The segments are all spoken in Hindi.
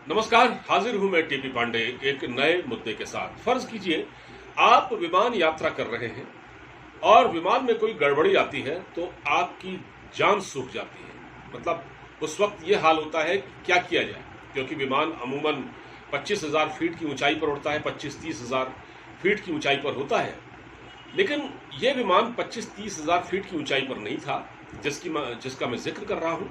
नमस्कार, हाजिर हूं मैं टीपी पांडे एक नए मुद्दे के साथ। फर्ज कीजिए आप विमान यात्रा कर रहे हैं और विमान में कोई गड़बड़ी आती है तो आपकी जान सूख जाती है। मतलब उस वक्त ये हाल होता है कि क्या किया जाए, क्योंकि विमान अमूमन 25,000 फीट की ऊंचाई पर उड़ता है, 25-30 हजार फीट की ऊंचाई पर होता है। लेकिन यह विमान 25-30 हजार फीट की ऊंचाई पर नहीं था जिसका मैं जिक्र कर रहा हूं।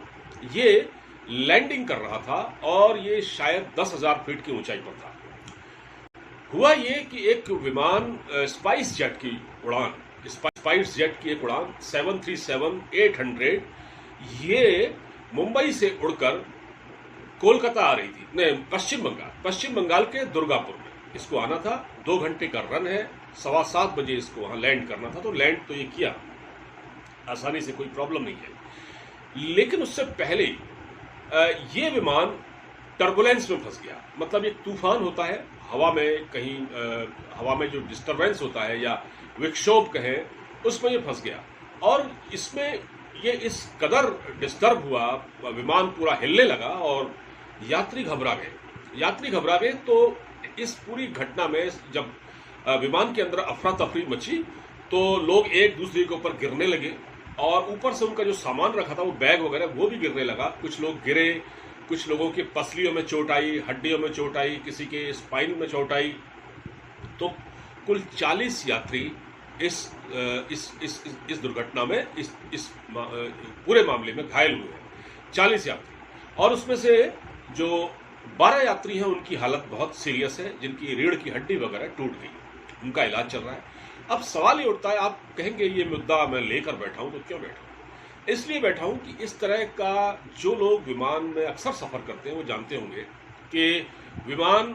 ये लैंडिंग कर रहा था और ये शायद 10,000 फीट की ऊंचाई पर था। हुआ ये कि एक विमान स्पाइस जेट की उड़ान स्पाइस जेट की एक उड़ान 737-800 ये मुंबई से उड़कर कोलकाता आ रही थी। नहीं, पश्चिम बंगाल के दुर्गापुर में इसको आना था। 2 घंटे का रन है, 7:15 बजे इसको वहां लैंड करना था। तो लैंड तो ये किया आसानी से, कोई प्रॉब्लम नहीं है। लेकिन उससे पहले ये विमान टर्बुलेंस में फंस गया। मतलब एक तूफान होता है हवा में, कहीं हवा में जो डिस्टरबेंस होता है या विक्षोभ कहें, उसमें ये फंस गया। और इसमें ये इस कदर डिस्टर्ब हुआ, विमान पूरा हिलने लगा और यात्री घबरा गए। तो इस पूरी घटना में जब विमान के अंदर अफरा तफरी मची तो लोग एक दूसरे के ऊपर गिरने लगे और ऊपर से उनका जो सामान रखा था, वो बैग वगैरह, वो भी गिरने लगा। कुछ लोग गिरे, कुछ लोगों के पसलियों में चोट आई, हड्डियों में चोट आई, किसी के स्पाइन में चोट आई। तो कुल 40 यात्री इस दुर्घटना में, इस पूरे मामले में घायल हुए हैं। 40 यात्री, और उसमें से जो 12 यात्री हैं उनकी हालत बहुत सीरियस है, जिनकी रीढ़ की हड्डी वगैरह टूट गई, उनका इलाज चल रहा है। अब सवाल ये उठता है, आप कहेंगे ये मुद्दा मैं लेकर बैठा हूं, तो क्यों बैठा हूं? इसलिए बैठा हूं कि इस तरह का जो लोग विमान में अक्सर सफर करते हैं वो जानते होंगे कि विमान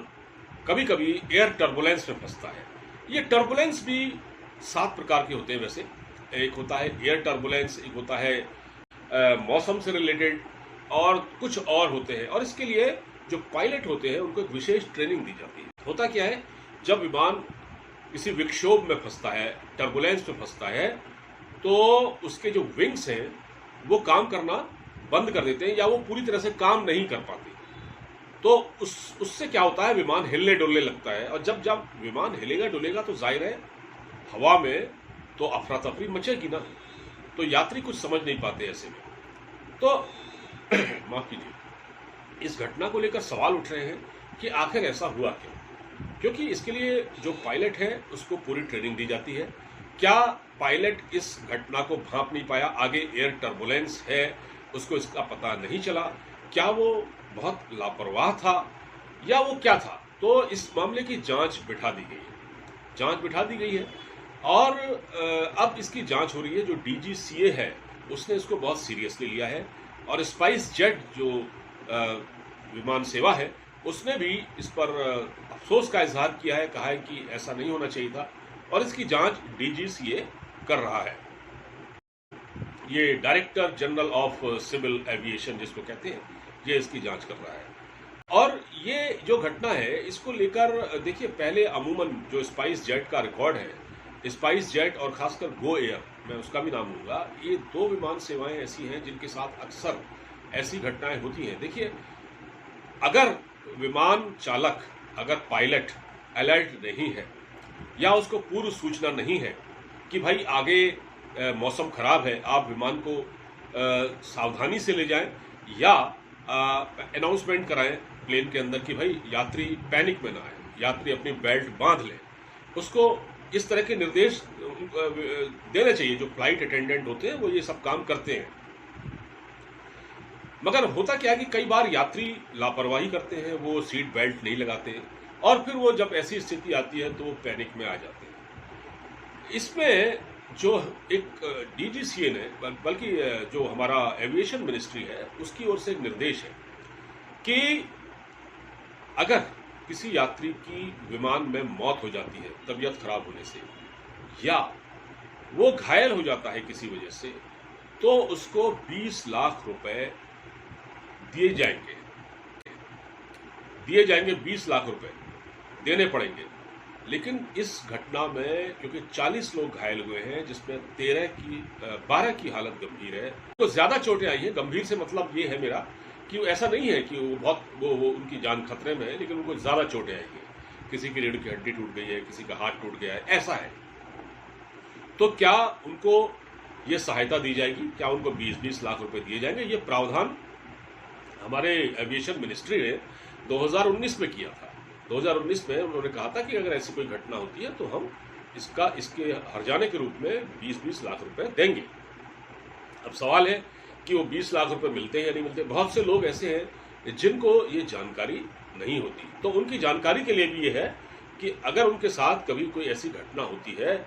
कभी कभी एयर टर्बुलेंस में फंसता है। ये टर्बुलेंस भी 7 प्रकार के होते हैं वैसे। एक होता है एयर टर्बुलेंस, एक होता है मौसम से रिलेटेड, और कुछ और होते हैं। और इसके लिए जो पायलट होते हैं उनको एक विशेष ट्रेनिंग दी जाती है। होता क्या है, जब विमान किसी विक्षोभ में फंसता है, टर्बुलेंस में फंसता है, तो उसके जो विंग्स हैं वो काम करना बंद कर देते हैं या वो पूरी तरह से काम नहीं कर पाते। तो उससे क्या होता है, विमान हिलने डुलने लगता है। और जब जब विमान हिलेगा डुलेगा तो जाहिर है हवा में तो अफरा तफरी मचेगी ना। तो यात्री कुछ समझ नहीं पाते ऐसे में। तो माफ कीजिए, इस घटना को लेकर सवाल उठ रहे हैं कि आखिर ऐसा हुआ क्यों। क्योंकि इसके लिए जो पायलट है उसको पूरी ट्रेनिंग दी जाती है। क्या पायलट इस घटना को भांप नहीं पाया, आगे एयर टर्बुलेंस है उसको इसका पता नहीं चला, क्या वो बहुत लापरवाह था या वो क्या था? तो इस मामले की जांच बिठा दी गई है और अब इसकी जांच हो रही है। जो डीजीसीए है उसने इसको बहुत सीरियसली लिया है और स्पाइस जेट जो विमान सेवा है उसने भी इस पर अफसोस का इजहार किया है, कहा है कि ऐसा नहीं होना चाहिए था, और इसकी जांच डीजीसीए कर रहा है। ये director general of civil aviation जिसको कहते हैं, ये इसकी जांच कर रहा है। और ये जो घटना है इसको लेकर देखिए, पहले अमूमन जो स्पाइस जेट का रिकॉर्ड है, स्पाइस जेट और खासकर गो एयर, मैं उसका भी नाम लूंगा, ये 2 विमान सेवाएं ऐसी हैं जिनके साथ अक्सर ऐसी घटनाएं होती हैं। देखिए, अगर विमान चालक, अगर पायलट अलर्ट नहीं है या उसको पूर्व सूचना नहीं है कि भाई आगे मौसम खराब है, आप विमान को सावधानी से ले जाएं, या अनाउंसमेंट कराएं प्लेन के अंदर कि भाई यात्री पैनिक में ना आए, यात्री अपनी बेल्ट बांध लें, उसको इस तरह के निर्देश देने चाहिए। जो फ्लाइट अटेंडेंट होते हैं वो ये सब काम करते हैं। मगर होता क्या है कि कई बार यात्री लापरवाही करते हैं, वो सीट बेल्ट नहीं लगाते और फिर वो जब ऐसी स्थिति आती है तो वो पैनिक में आ जाते हैं। इसमें जो एक डीजीसीए ने, बल्कि जो हमारा एविएशन मिनिस्ट्री है उसकी ओर से एक निर्देश है कि अगर किसी यात्री की विमान में मौत हो जाती है तबीयत खराब होने से, या वो घायल हो जाता है किसी वजह से, तो उसको 20 लाख रुपए दिए जाएंगे 20 लाख रुपए देने पड़ेंगे। लेकिन इस घटना में क्योंकि 40 लोग घायल हुए हैं, जिसमें 12 की हालत गंभीर है, तो ज्यादा चोटें आई हैं। गंभीर से मतलब ये है मेरा कि ऐसा नहीं है कि वो उनकी जान खतरे में है, लेकिन उनको ज़्यादा चोटें आएंगी, किसी की रीढ़ की हड्डी टूट गई है, किसी का हाथ टूट गया है, ऐसा है। तो क्या उनको ये सहायता दी जाएगी? क्या उनको 20-20 लाख रुपए दिए जाएंगे? ये प्रावधान हमारे एविएशन मिनिस्ट्री ने 2019 में किया था। 2019 में उन्होंने कहा था कि अगर ऐसी कोई घटना होती है तो हम इसके हर्जाने के रूप में 20-20 लाख रुपए देंगे। अब सवाल है कि वो 20 लाख रुपए मिलते हैं या नहीं मिलते। बहुत से लोग ऐसे हैं जिनको ये जानकारी नहीं होती, तो उनकी जानकारी के लिए भी ये है कि अगर उनके साथ कभी कोई ऐसी घटना होती है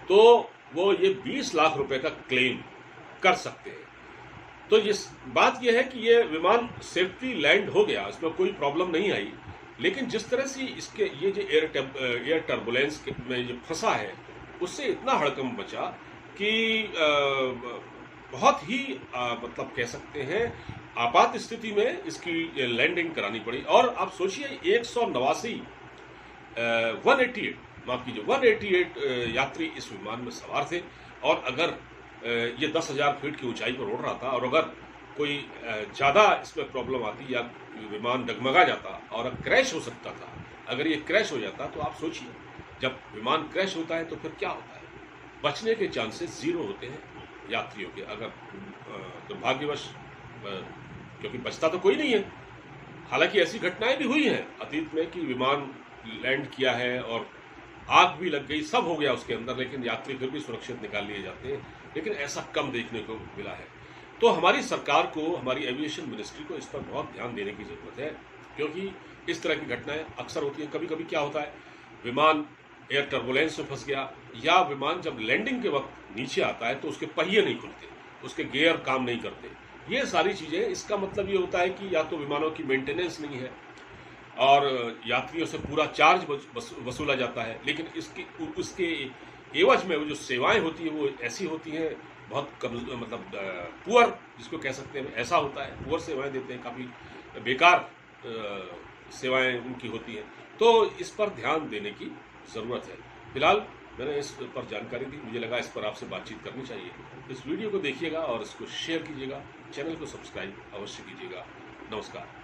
तो वो ये 20 लाख रुपए का क्लेम कर सकते हैं। तो ये बात यह है कि ये विमान सेफ्टी लैंड हो गया, इसमें कोई प्रॉब्लम नहीं आई, लेकिन जिस तरह से इसके ये जो एयर टर्बुलेंस में ये फंसा है, उससे इतना हड़कंप बचा कि बहुत ही मतलब कह सकते हैं आपात स्थिति में इसकी लैंडिंग करानी पड़ी। और आप सोचिए 188 माफ कीजिए 188 यात्री इस विमान में सवार थे, और अगर ये 10,000 फीट की ऊंचाई पर उड़ रहा था, और अगर कोई ज़्यादा इसमें प्रॉब्लम आती या विमान डगमगा जाता और क्रैश हो सकता था, अगर ये क्रैश हो जाता तो आप सोचिए जब विमान क्रैश होता है तो फिर क्या होता है? बचने के चांसेस जीरो होते हैं यात्रियों के, अगर दुर्भाग्यवश, क्योंकि बचता तो कोई नहीं है। हालांकि ऐसी घटनाएं भी हुई हैं अतीत में कि विमान लैंड किया है और आग भी लग गई, सब हो गया उसके अंदर, लेकिन यात्री फिर भी सुरक्षित निकाल लिए जाते हैं, लेकिन ऐसा कम देखने को मिला है। तो हमारी सरकार को, हमारी एविएशन मिनिस्ट्री को इस पर बहुत ध्यान देने की ज़रूरत है, क्योंकि इस तरह की घटनाएं अक्सर होती हैं। कभी कभी क्या होता है, विमान एयर टर्बुलेंस में फंस गया, या विमान जब लैंडिंग के वक्त नीचे आता है तो उसके पहिए नहीं खुलते, उसके गियर काम नहीं करते, ये सारी चीज़ें। इसका मतलब ये होता है कि या तो विमानों की मेंटेनेंस नहीं है और यात्रियों से पूरा चार्ज वसूला जाता है, लेकिन उसके एवज में वो जो सेवाएं होती है वो ऐसी होती हैं, बहुत मतलब पुअर जिसको कह सकते हैं, ऐसा होता है, पुअर सेवाएं देते हैं, काफ़ी बेकार सेवाएं उनकी होती हैं। तो इस पर ध्यान देने की ज़रूरत है। फिलहाल मैंने इस पर जानकारी दी, मुझे लगा इस पर आपसे बातचीत करनी चाहिए। इस वीडियो को देखिएगा और इसको शेयर कीजिएगा, चैनल को सब्सक्राइब अवश्य कीजिएगा। नमस्कार।